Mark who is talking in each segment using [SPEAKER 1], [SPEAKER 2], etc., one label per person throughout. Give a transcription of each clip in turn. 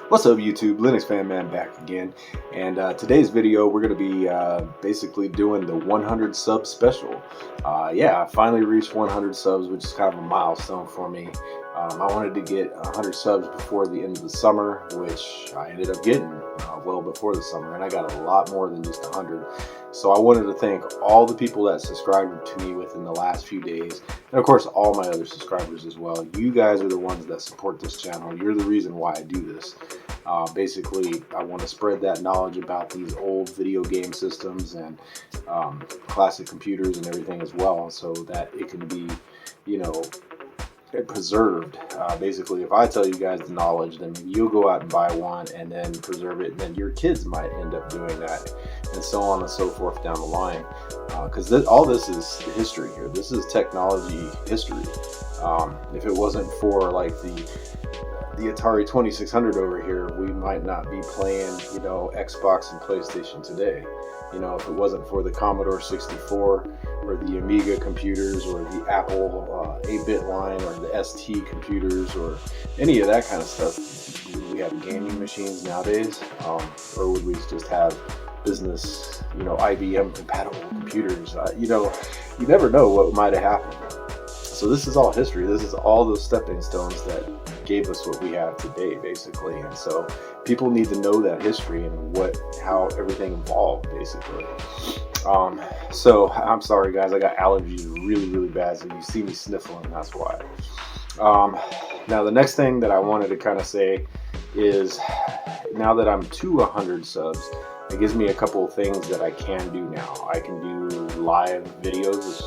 [SPEAKER 1] What's up YouTube, Linuxfanman back again, and today's video we're going to be basically doing the 100 sub special. Yeah, I finally reached 100 subs, which is kind of a milestone for me. I wanted to get 100 subs before the end of the summer, which I ended up getting well before the summer, and I got a lot more than just 100. So I wanted to thank all the people that subscribed to me within the last few days, and of course all my other subscribers as well. You guys are the ones that support this channel. You're the reason why I do this. Basically, I want to spread that knowledge about these old video game systems and classic computers and everything as well, so that it can be, you know, preserved. Basically, if I tell you guys the knowledge, then you'll go out and buy one and then preserve it, and then your kids might end up doing that, and so on and so forth down the line. Because all this is history here. This is technology history. If it wasn't for like the Atari 2600 over here, we might not be playing, you know, Xbox and PlayStation today. You know, if it wasn't for the Commodore 64 or the Amiga computers or the Apple 8-bit line or the ST computers or any of that kind of stuff, would we have gaming machines nowadays? Or would we just have business, you know, IBM compatible computers? You know, you never know what might have happened. So this is all history. This is all those stepping stones that gave us what we have today, basically. And so people need to know that history and how everything evolved, basically. So I'm sorry guys, I got allergies really bad, so you see me sniffling, that's why. Now the next thing that I wanted to kind of say is, now that I'm to 100 subs, it gives me a couple of things that I can do now. I can do live videos.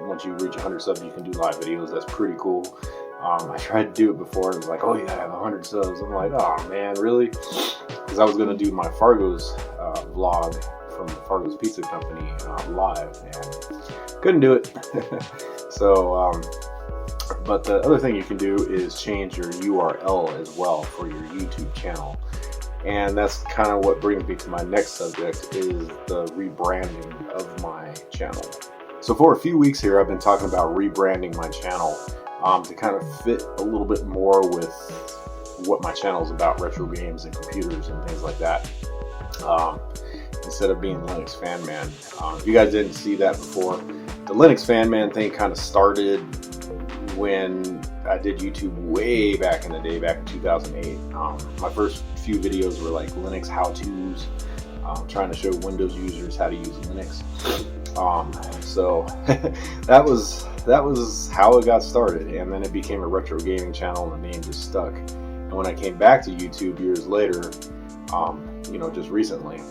[SPEAKER 1] Once you reach 100 subs, you can do live videos. That's pretty cool. I tried to do it before, and it was like, oh, you gotta have 100 subs. I'm like, oh man, really? Because I was gonna do my Fargo's vlog from the Fargo's Pizza Company live, and couldn't do it. So, but the other thing you can do is change your URL as well for your YouTube channel. And that's kind of what brings me to my next subject, is the rebranding of my channel. So for a few weeks here, I've been talking about rebranding my channel to kind of fit a little bit more with what my channel is about, retro games and computers and things like that, instead of being Linuxfanman. If you guys didn't see that before, the Linuxfanman thing kind of started when I did YouTube way back in the day, back in 2008. My first few videos were like Linux how-tos, trying to show Windows users how to use Linux. So that was how it got started, and then it became a retro gaming channel, and the name just stuck. And when I came back to YouTube years later, you know, just recently,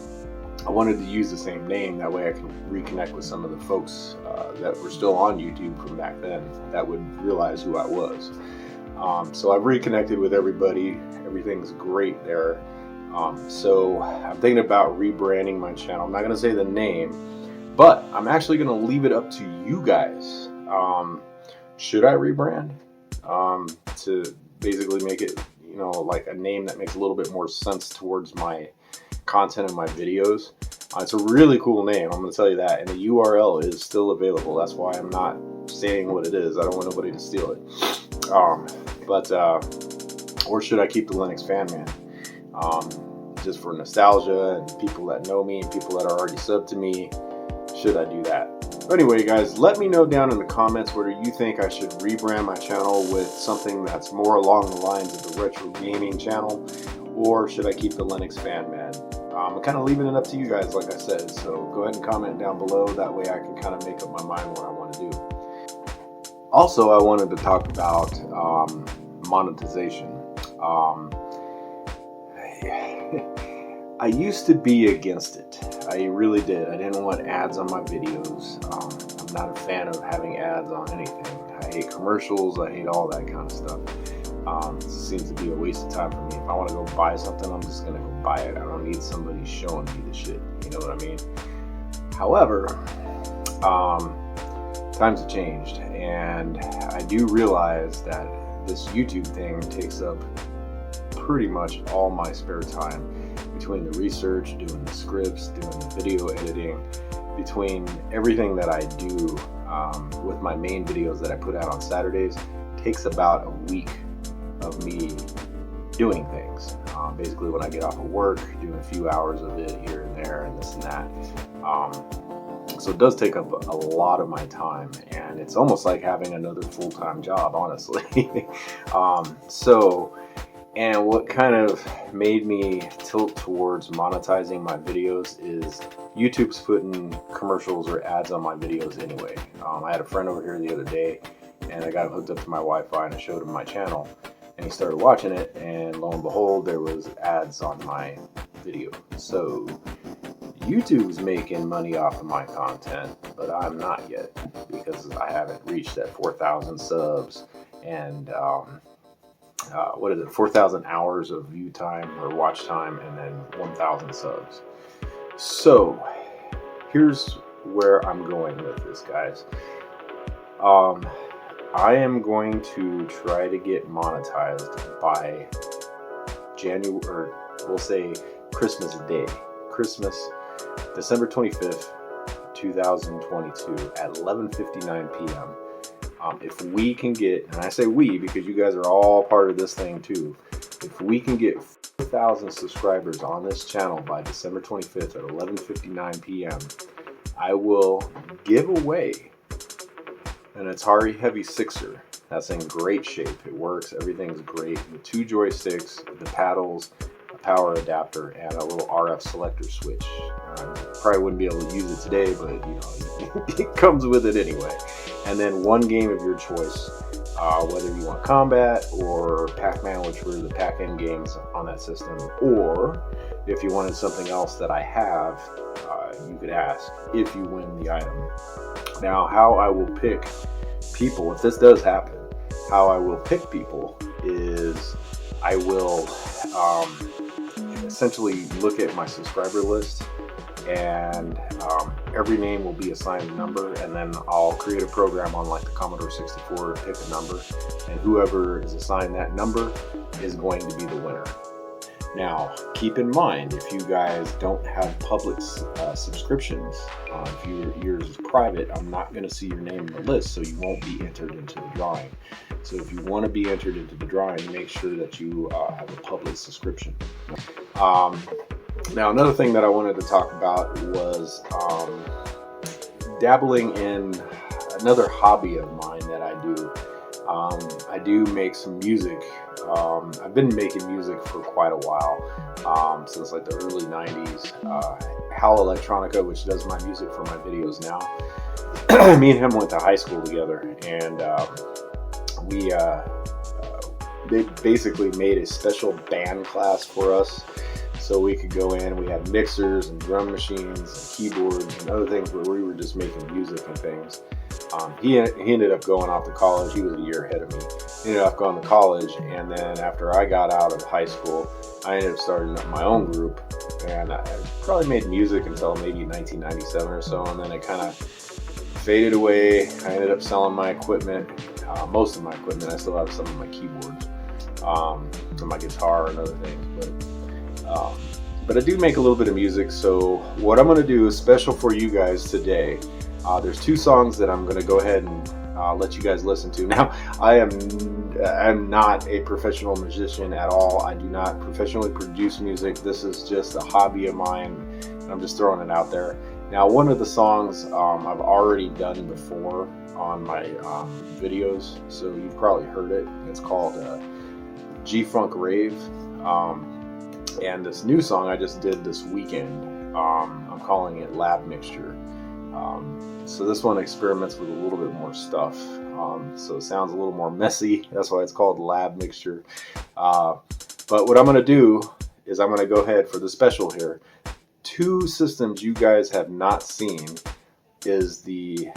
[SPEAKER 1] I wanted to use the same name. That way I can reconnect with some of the folks that were still on YouTube from back then that would realize who I was. So I've reconnected with everybody. Everything's great there. So I'm thinking about rebranding my channel. I'm not going to say the name, but I'm actually going to leave it up to you guys. Should I rebrand to basically make it, you know, like a name that makes a little bit more sense towards my content and my videos? It's a really cool name, I'm going to tell you that, and the URL is still available. That's why I'm not saying what it is. I don't want nobody to steal it. Or should I keep the Linuxfanman? Just for nostalgia and people that know me and people that are already subbed to me, should I do that? But anyway, guys, let me know down in the comments whether you think I should rebrand my channel with something that's more along the lines of the retro gaming channel, or should I keep the Linuxfanman? I'm kind of leaving it up to you guys, like I said, so go ahead and comment down below. That way I can kind of make up my mind what I want to do. Also, I wanted to talk about monetization. I used to be against it. I really did. I didn't want ads on my videos. I'm not a fan of having ads on anything. I hate commercials. I hate all that kind of stuff. It seems to be a waste of time for me. If I want to go buy something, I'm just going to go buy it. I don't need somebody showing me the shit. You know what I mean? However, times have changed, and I do realize that this YouTube thing takes up pretty much all my spare time. between the research, doing the scripts, doing the video editing, between everything that I do with my main videos that I put out on Saturdays, takes about a week of me doing things. Basically when I get off of work, doing a few hours of it here and there and this and that. So it does take up a lot of my time, and it's almost like having another full-time job, honestly. And what kind of made me tilt towards monetizing my videos is YouTube's putting commercials or ads on my videos anyway. I had a friend over here the other day, and I got him hooked up to my Wi-Fi, and I showed him my channel, and he started watching it, and lo and behold, there was ads on my video. So YouTube's making money off of my content, but I'm not yet, because I haven't reached that 4,000 subs and 4,000 hours of view time or watch time, and then 1,000 subs. So here's where I'm going with this, guys. I am going to try to get monetized by January, or we'll say Christmas Day, December 25th, 2022 at 11:59 p.m. If we can get, and I say we because you guys are all part of this thing too, if we can get 4,000 subscribers on this channel by December 25th at 11:59 p.m., I will give away an Atari Heavy Sixer. That's in great shape. It works. Everything's great. The 2 joysticks, the paddles, a power adapter, and a little RF selector switch. Probably wouldn't be able to use it today, but you know, it comes with it anyway. And then 1 game of your choice, whether you want Combat or Pac-Man, which were the Pac-In games on that system, or if you wanted something else that I have, you could ask if you win the item. Now, how I will pick people, if this does happen, how I will pick people is I will essentially look at my subscriber list, and every name will be assigned a number, and then I'll create a program on like the Commodore 64 to pick a number, and whoever is assigned that number is going to be the winner. Now, keep in mind, if you guys don't have public subscriptions, if yours is private, I'm not going to see your name in the list, so you won't be entered into the drawing. So if you want to be entered into the drawing, make sure that you have a public subscription. Now, another thing that I wanted to talk about was dabbling in another hobby of mine that I do. I do make some music. I've been making music for quite a while, since like the early 90s. HAAL Electronica, which does my music for my videos now, me and him went to high school together, and they basically made a special band class for us, so we could go in. We had mixers and drum machines and keyboards and other things where we were just making music and things. He ended up going off to college. He was a year ahead of me. He ended up going to college, and then after I got out of high school, I ended up starting up my own group, and I probably made music until maybe 1997 or so, and then it kind of faded away. I ended up selling my equipment, most of my equipment. I still have some of my keyboards, and my guitar and other things, but I do make a little bit of music. So what I'm going to do is special for you guys today. There's 2 songs that I'm going to go ahead and let you guys listen to. Now, I'm not a professional musician at all. I do not professionally produce music. This is just a hobby of mine, and I'm just throwing it out there. Now, one of the songs I've already done before on my videos, so you've probably heard it. It's called G-Funk Rave. And this new song I just did this weekend, I'm calling it Lab Mixture. So this one experiments with a little bit more stuff, so it sounds a little more messy. That's why it's called Lab Mixture. But what I'm going to do is I'm going to go ahead for the special here. 2 systems you guys have not seen is the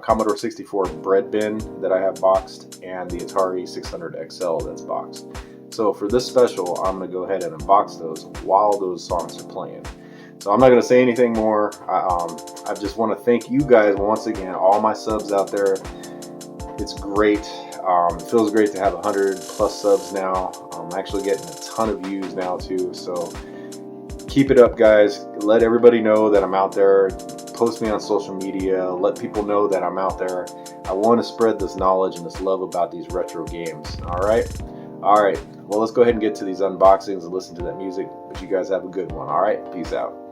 [SPEAKER 1] Commodore 64 bread bin that I have boxed, and the Atari 600 XL that's boxed. So for this special, I'm going to go ahead and unbox those while those songs are playing. So I'm not going to say anything more. I just want to thank you guys once again, all my subs out there. It's great. It feels great to have 100+ subs now. I'm actually getting a ton of views now too. So Keep it up, guys. Let everybody know that I'm out there. Post me on social media. Let people know that I'm out there. I want to spread this knowledge and this love about these retro games. All right? All right. Well, let's go ahead and get to these unboxings and listen to that music. But you guys have a good one. All right? Peace out.